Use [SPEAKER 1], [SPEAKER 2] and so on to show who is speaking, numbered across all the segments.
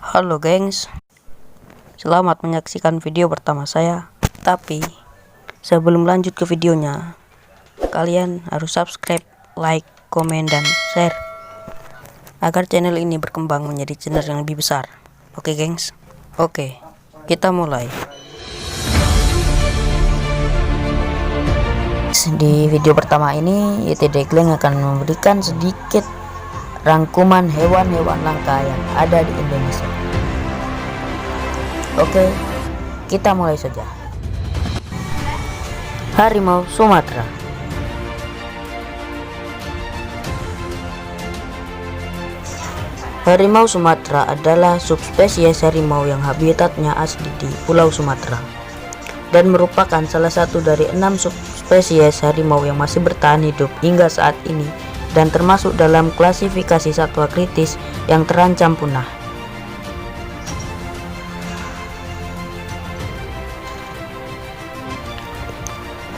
[SPEAKER 1] Halo gengs, selamat menyaksikan video pertama saya. Tapi sebelum lanjut ke videonya, kalian harus subscribe, like, komen, dan share agar channel ini berkembang menjadi channel yang lebih besar. Oke gengs? Oke, kita mulai. Di video pertama ini YT Dekling akan memberikan sedikit rangkuman hewan-hewan langka yang ada di Indonesia. Oke, kita mulai saja. Harimau Sumatera. Harimau Sumatera adalah subspesies harimau yang habitatnya asli di Pulau Sumatera dan merupakan salah satu dari 6 subspesies harimau yang masih bertahan hidup hingga saat ini dan termasuk dalam klasifikasi satwa kritis yang terancam punah.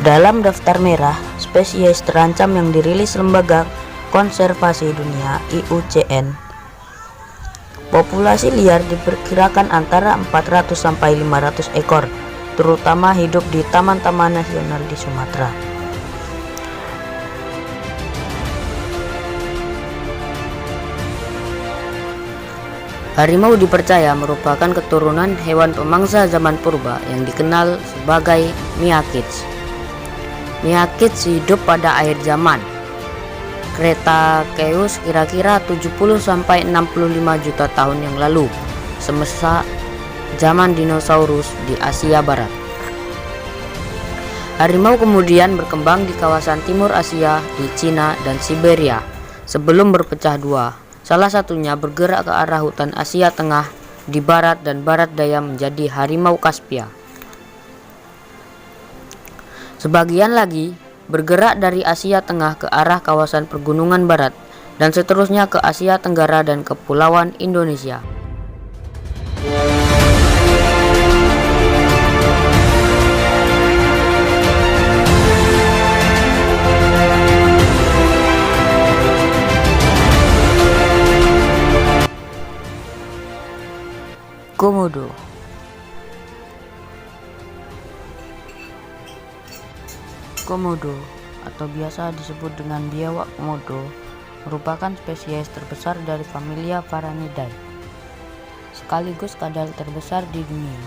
[SPEAKER 1] Dalam daftar merah spesies terancam yang dirilis Lembaga Konservasi Dunia (IUCN), populasi liar diperkirakan antara 400 sampai 500 ekor, terutama hidup di taman-taman nasional di Sumatera. Harimau dipercaya merupakan keturunan hewan pemangsa zaman purba yang dikenal sebagai Miyakits. Miyakits hidup pada akhir zaman Cretaceous kira-kira 70-65 juta tahun yang lalu, semasa zaman dinosaurus di Asia Barat. Harimau kemudian berkembang di kawasan Timur Asia, di Cina dan Siberia sebelum berpecah dua. Salah satunya bergerak ke arah hutan Asia Tengah di barat dan barat daya menjadi harimau Kaspia. Sebagian lagi bergerak dari Asia Tengah ke arah kawasan pergunungan barat dan seterusnya ke Asia Tenggara dan Kepulauan Indonesia. Komodo. Komodo atau biasa disebut dengan biawak komodo merupakan spesies terbesar dari familia Varanidae, sekaligus kadal terbesar di dunia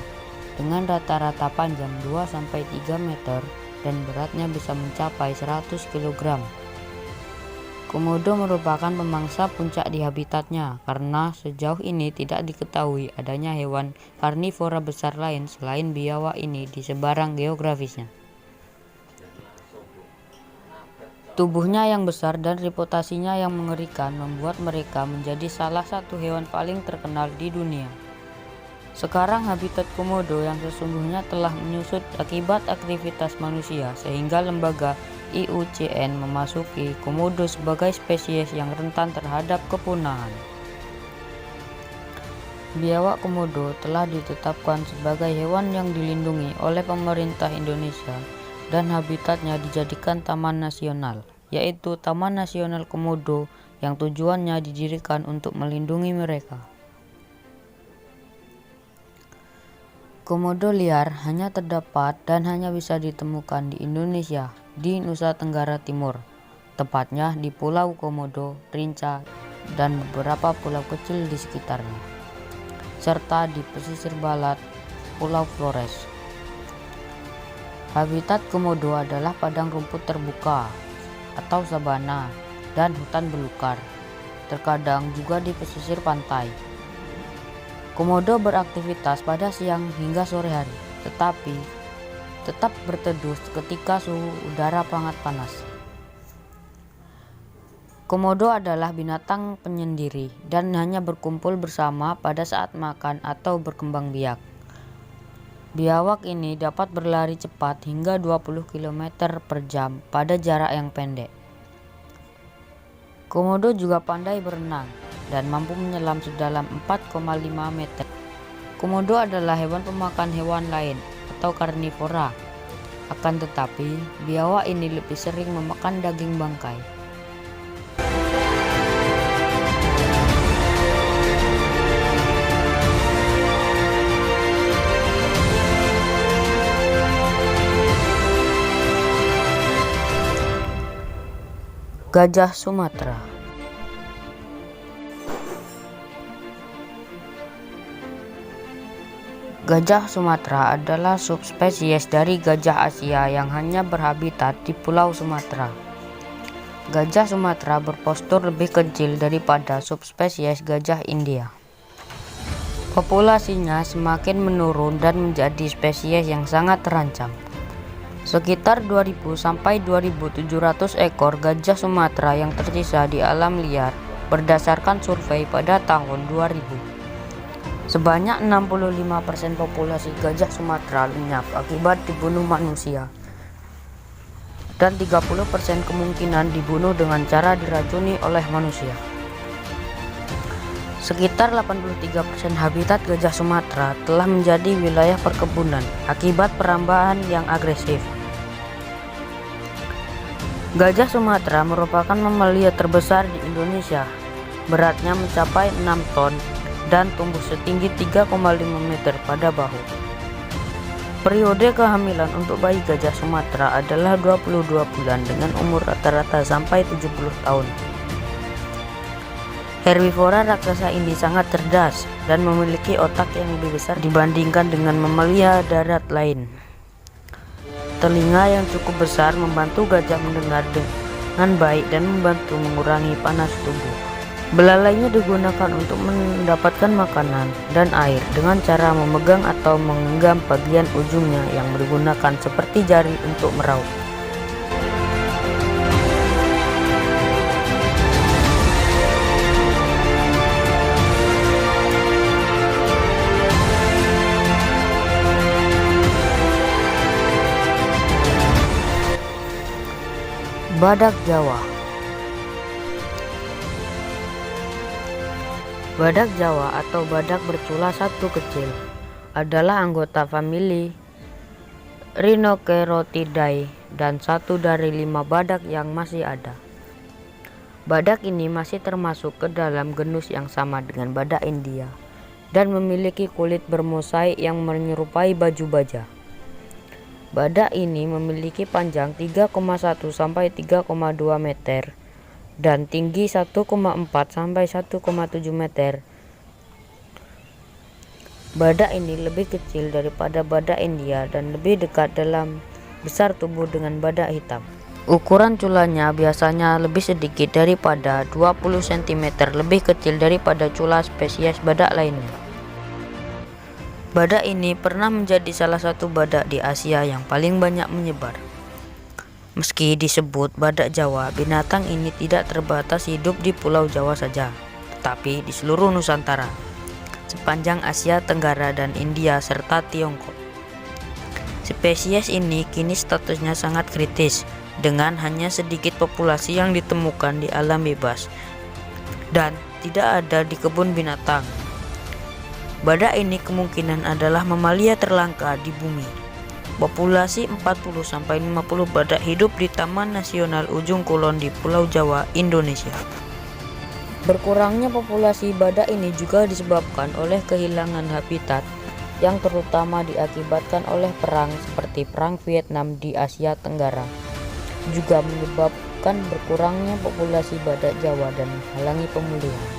[SPEAKER 1] dengan rata-rata panjang 2-3 meter dan beratnya bisa mencapai 100 kg. Komodo merupakan pemangsa puncak di habitatnya karena sejauh ini tidak diketahui adanya hewan karnivora besar lain selain biawak ini di sebarang geografisnya. Tubuhnya yang besar dan reputasinya yang mengerikan membuat mereka menjadi salah satu hewan paling terkenal di dunia. Sekarang habitat komodo yang sesungguhnya telah menyusut akibat aktivitas manusia sehingga lembaga IUCN memasuki komodo sebagai spesies yang rentan terhadap kepunahan. Biawak komodo telah ditetapkan sebagai hewan yang dilindungi oleh pemerintah Indonesia dan habitatnya dijadikan taman nasional, yaitu Taman Nasional Komodo yang tujuannya didirikan untuk melindungi mereka. Komodo liar hanya terdapat dan hanya bisa ditemukan di Indonesia, di Nusa Tenggara Timur, tepatnya di Pulau Komodo, Rinca, dan beberapa pulau kecil di sekitarnya, serta di pesisir barat Pulau Flores. Habitat komodo adalah padang rumput terbuka atau sabana dan hutan belukar, terkadang juga di pesisir pantai. Komodo beraktivitas pada siang hingga sore hari, tetapi tetap berteduh ketika suhu udara sangat panas. Komodo adalah binatang penyendiri dan hanya berkumpul bersama pada saat makan atau berkembang biak. Biawak ini dapat berlari cepat hingga 20 km per jam pada jarak yang pendek. Komodo juga pandai berenang dan mampu menyelam sedalam 4,5 meter. Komodo adalah hewan pemakan hewan lain atau karnivora. Akan tetapi, biawak ini lebih sering memakan daging bangkai. Gajah Sumatera. Gajah Sumatera adalah subspesies dari gajah Asia yang hanya berhabitat di Pulau Sumatera. Gajah Sumatera berpostur lebih kecil daripada subspesies gajah India. Populasinya semakin menurun dan menjadi spesies yang sangat terancam. Sekitar 2000 sampai 2700 ekor gajah Sumatera yang tersisa di alam liar berdasarkan survei pada tahun 2000. Sebanyak 65% populasi gajah Sumatera lenyap akibat dibunuh manusia. Dan 30% kemungkinan dibunuh dengan cara diracuni oleh manusia. Sekitar 83% habitat gajah Sumatera telah menjadi wilayah perkebunan akibat perambahan yang agresif. Gajah Sumatera merupakan mamalia terbesar di Indonesia. Beratnya mencapai 6 ton dan tumbuh setinggi 3,5 meter pada bahu. Periode kehamilan untuk bayi gajah Sumatera adalah 22 bulan dengan umur rata-rata sampai 70 tahun. Herbivora raksasa ini sangat cerdas dan memiliki otak yang lebih besar dibandingkan dengan mamalia darat lain. Telinga yang cukup besar membantu gajah mendengar dengan baik dan membantu mengurangi panas tubuh. Belalainya digunakan untuk mendapatkan makanan dan air dengan cara memegang atau menggenggam bagian ujungnya yang digunakan seperti jari untuk meraup. Badak Jawa. Badak Jawa atau badak bercula satu kecil adalah anggota famili Rhinocerotidae dan satu dari 5 badak yang masih ada. Badak ini masih termasuk ke dalam genus yang sama dengan badak India dan memiliki kulit bermosaik yang menyerupai baju baja. Badak ini memiliki panjang 3,1 sampai 3,2 meter dan tinggi 1,4 sampai 1,7 meter. Badak ini lebih kecil daripada badak India dan lebih dekat dalam besar tubuh dengan badak hitam. Ukuran culanya biasanya lebih sedikit daripada 20 cm, lebih kecil daripada cula spesies badak lainnya. Badak ini pernah menjadi salah satu badak di Asia yang paling banyak menyebar. Meski disebut badak Jawa, binatang ini tidak terbatas hidup di Pulau Jawa saja, tetapi di seluruh Nusantara, sepanjang Asia Tenggara dan India serta Tiongkok. Spesies ini kini statusnya sangat kritis, dengan hanya sedikit populasi yang ditemukan di alam bebas dan tidak ada di kebun binatang. Badak ini kemungkinan adalah mamalia terlangka di bumi. Populasi 40-50 badak hidup di Taman Nasional Ujung Kulon di Pulau Jawa, Indonesia. Berkurangnya populasi badak ini juga disebabkan oleh kehilangan habitat yang terutama diakibatkan oleh perang seperti Perang Vietnam di Asia Tenggara. Juga menyebabkan berkurangnya populasi badak Jawa dan menghalangi pemulihan.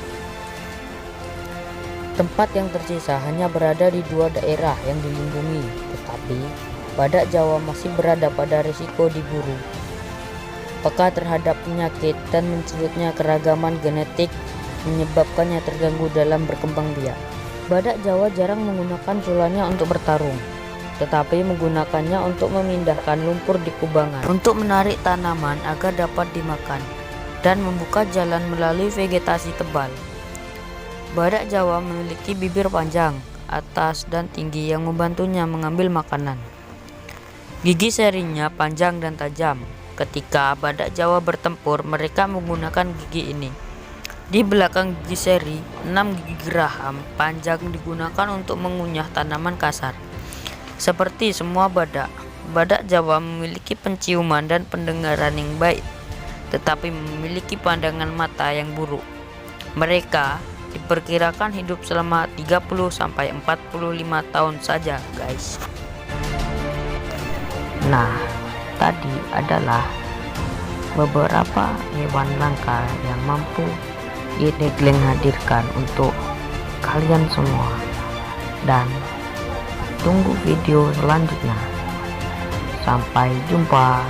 [SPEAKER 1] Tempat yang tersisa hanya berada di 2 daerah yang dilindungi, tetapi badak Jawa masih berada pada risiko diburu, peka terhadap penyakit, dan mencurutnya keragaman genetik menyebabkannya terganggu dalam berkembang biak. Badak Jawa jarang menggunakan culanya untuk bertarung, tetapi menggunakannya untuk memindahkan lumpur di kubangan, untuk menarik tanaman agar dapat dimakan, dan membuka jalan melalui vegetasi tebal. Badak Jawa memiliki bibir panjang, atas dan tinggi yang membantunya mengambil makanan. Gigi serinya panjang dan tajam. Ketika badak Jawa bertempur, mereka menggunakan gigi ini. Di belakang gigi seri, 6 gigi geraham panjang digunakan untuk mengunyah tanaman kasar. Seperti semua badak, badak Jawa memiliki penciuman dan pendengaran yang baik, tetapi memiliki pandangan mata yang buruk. Mereka diperkirakan hidup selama 30-45 tahun saja, guys. Nah, tadi adalah beberapa hewan langka yang mampu Yedegleng hadirkan untuk kalian semua, dan tunggu video selanjutnya. Sampai jumpa.